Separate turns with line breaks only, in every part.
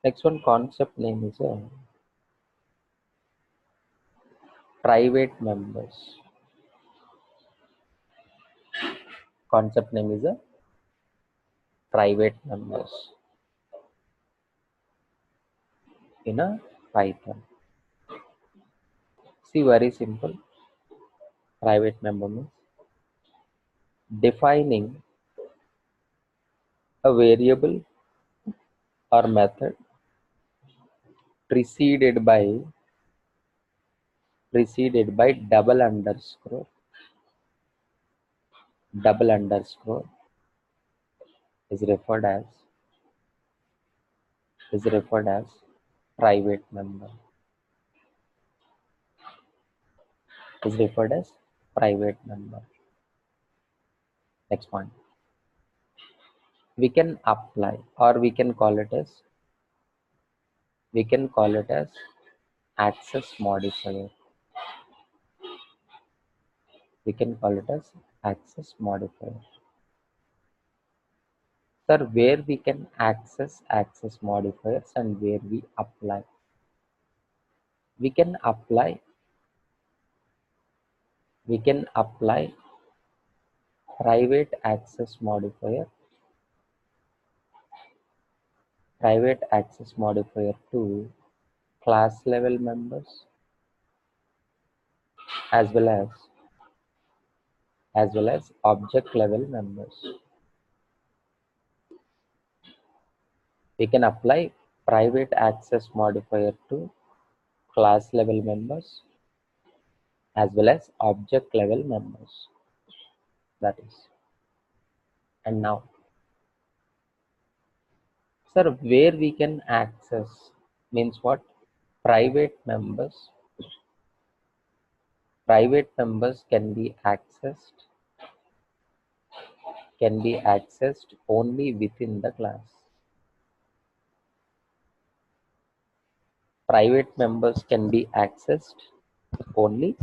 Next one, concept name is a private members. Concept name is a private members in a Python. See, very simple. Private member means defining a variable or method preceded by double underscore is referred as private member. Is referred as private member. Next point. We can apply, or we can call it as access modifier. We can call it as access modifier. Sir, where we can access modifiers and where we apply? We can apply private access modifier to class level members as well as object level members. We can apply private access modifier to class level members as well as object level members. That is. And now, sir, where we can access means what? Private members can be accessed only within the class. Private members can be accessed only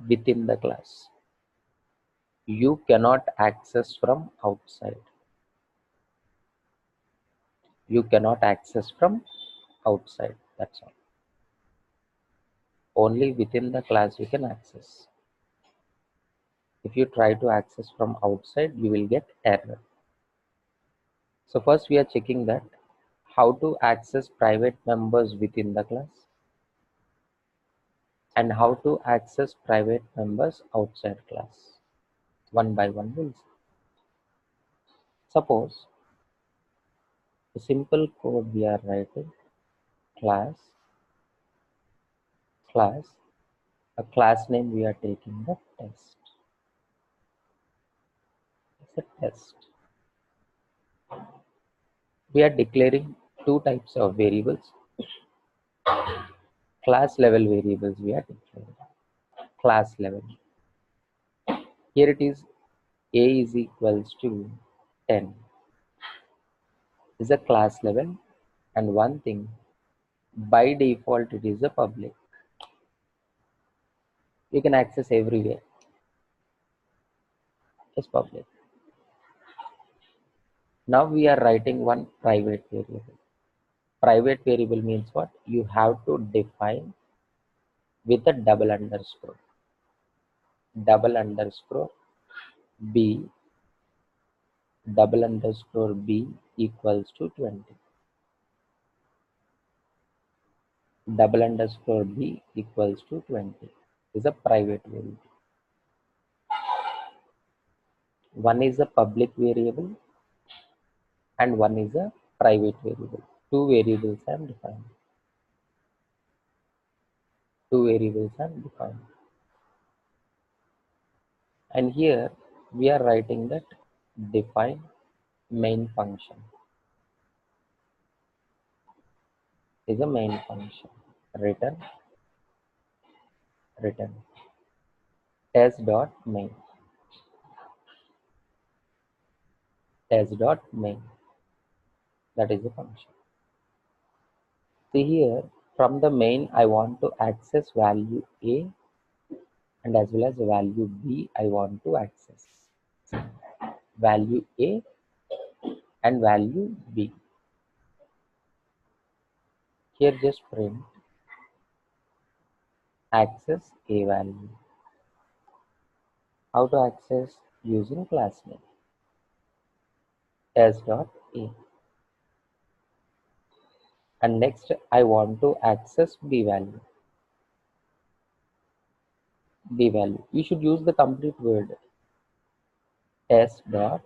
within the class. You cannot access from outside. That's all. Only within the class you can access. If you try to access from outside, you will get error. So first we are checking that how to access private members within the class and how to access private members outside class. One by one we'll see. Suppose a simple code we are writing, class, a class name we are taking the test. It's a test. We are declaring two types of variables. Class level variables we are declaring. Class level. Here it is a is equals to 10 is a class level, and one thing, by default it is a public. You can access everywhere. It's public. Now we are writing one private variable. Private variable means what? You have to define with a double underscore b equals to 20. B equals to 20 is a private variable. One is a public variable and one is a private variable. Two variables are defined. And here we are writing that define main function is a main function. Return test.main. That is the function. See here, from the main I want to access value A and as well as value B. I want to access value A and value B. Here just print access a value. How to access? Using class name s.a. And next I want to access b value. B value. You should use the complete word s dot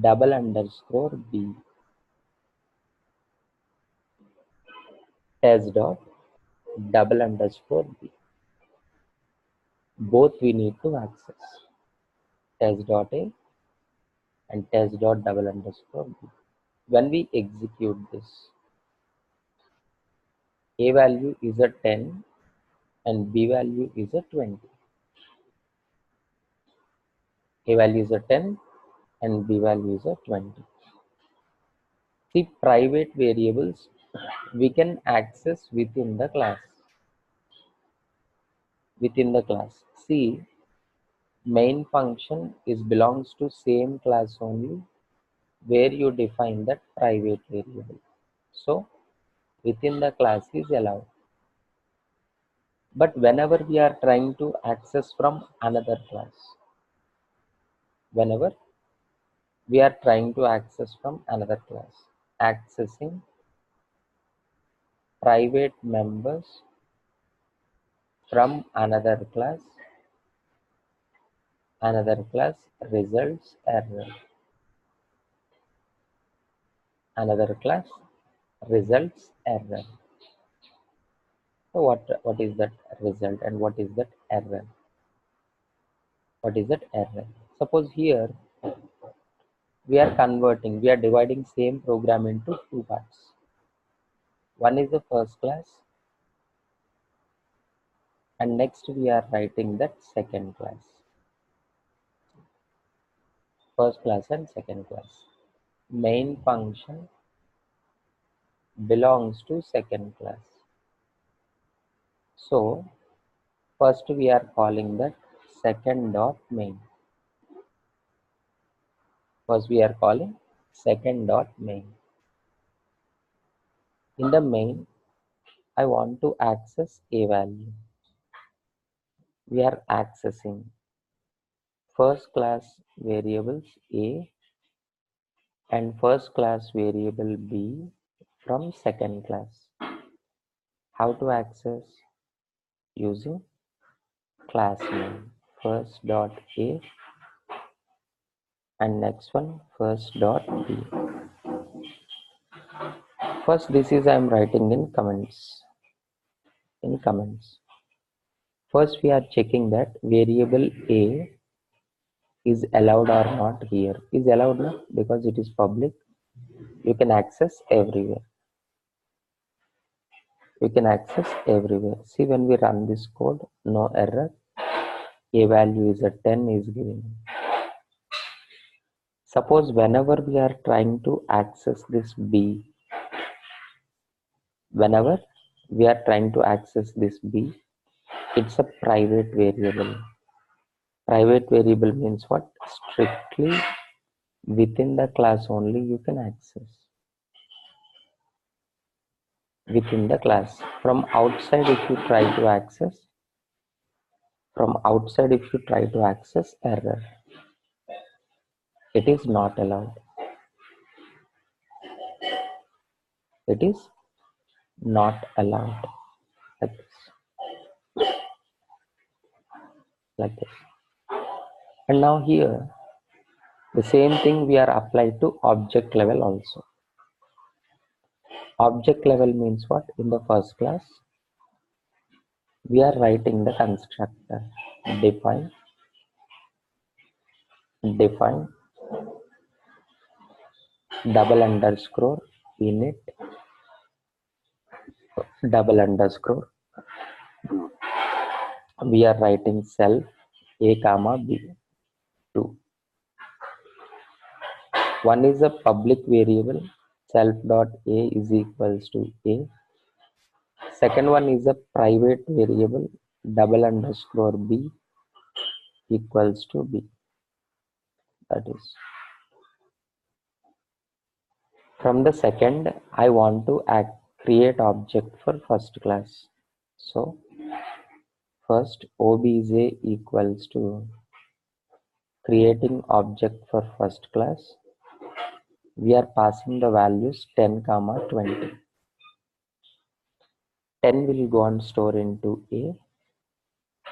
double underscore b. S dot double underscore b. Both we need to access. Test dot a and test dot double underscore b. When we execute this, a value is a 10 and b value is a 20. A value is a 10 and b value is a 20. See, private variables we can access within the class. Within the class. See, main function is belongs to same class only where you define that private variable. So within the class is allowed. But whenever we are trying to access from another class, whenever we are trying to access from another class, accessing private members from another class results error. Another class results error. So what is that result and what is that error? What is that error? Suppose here we are dividing same program into two parts. One is the first class and next we are writing that second class. First class and second class. Main function belongs to second class. So first we are calling that second dot main. First we are calling second dot main. In the main, I want to access a value. We are accessing first class variables a and first class variable b from second class. How to access? Using class name first dot a and next one first dot b. First this is I am writing in comments. First we are checking that variable a is allowed or not here. Is allowed now because it is public. You can access everywhere. See, when we run this code, no error. A value is a 10 is given. Suppose whenever we are trying to access this b, it's a private variable. Private variable means what? Strictly within the class only you can access. Within the class. From outside if you try to access, error. It is not allowed. It is not allowed. Like this. And now here, the same thing we are applied to object level also. Object level means what? In the first class, we are writing the constructor define double underscore init double underscore. We are writing self a comma b 2. One is a public variable self dot a is equals to a. Second one is a private variable double underscore b equals to b. That is. From the second, I want to create object for first class. So first obj equals to creating object for first class. We are passing the values 10, 20. 10 will go and store into A,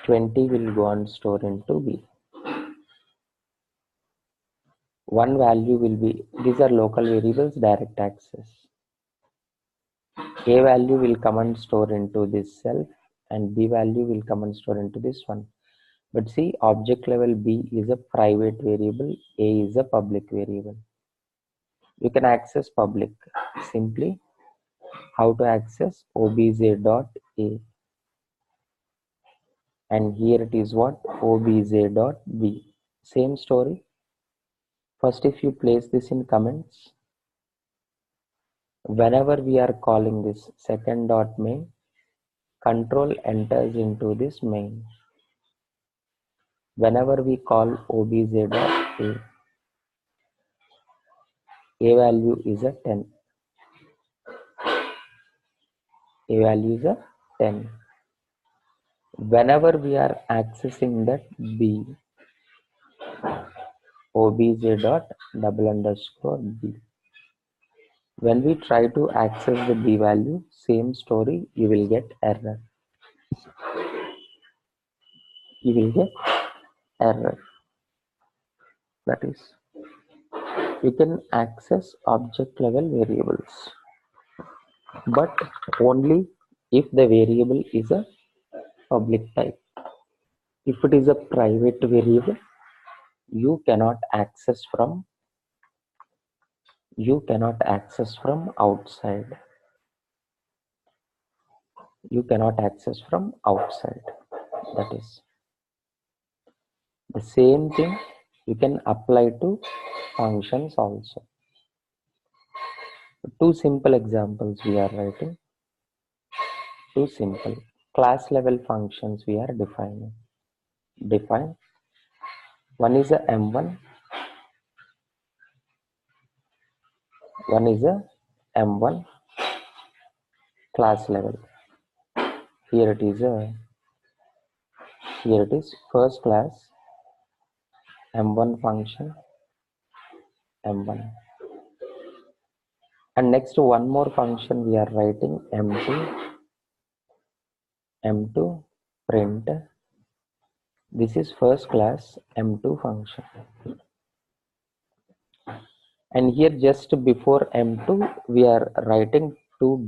20 will go and store into B. One value will be, these are local variables, direct access. A value will come and store into this cell and B value will come and store into this one. But see, object level B is a private variable, A is a public variable. You can access public simply. How to access? obj.a, and here it is what? obj.b. Same story. First, if you place this in comments, whenever we are calling this second dot main, control enters into this main. Whenever we call obj.a, a value is a 10. A value is a 10. Whenever we are accessing that b, obj.double_b. When we try to access the b value, same story, you will get error. You will get error. That is, you can access object level variables, but only if the variable is a public type. If it is a private variable, you cannot access from outside. You cannot access from outside. That is the same thing you can apply to functions also. Two simple examples we are writing. Two simple class level functions we are defining. Define. One is a M1. One is a M1 class level. Here it is first class M1 function M1, and next one more function we are writing M2 print. This is first class M2 function, and here just before M2 we are writing two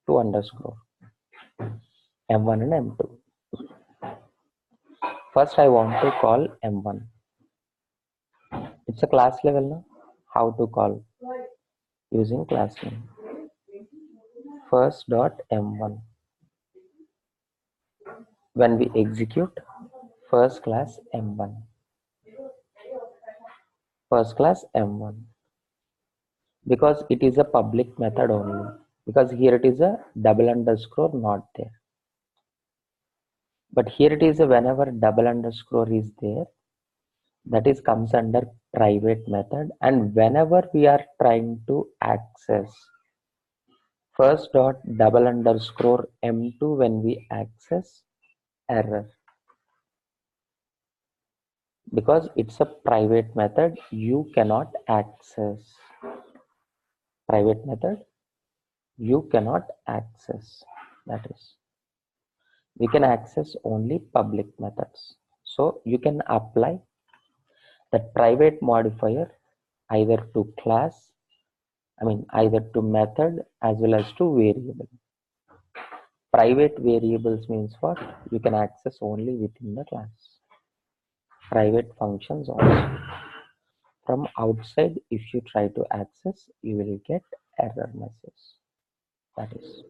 underscore M1 and M2. First I want to call M1. It's a class level now. How to call? Using class name. First dot M1. When we execute, first class M1. First class M1. Because it is a public method only. Because here it is a double underscore not there. But here it is a whenever double underscore is there, that is comes under private method, and whenever we are trying to access first dot double underscore M2, when we access, error, because it's a private method, you cannot access. Private method you cannot access. That is, we can access only public methods. So you can apply that private modifier either to class, either to method as well as to variable. Private variables means what? You can access only within the class. Private functions also. From outside, if you try to access, you will get error message. That is.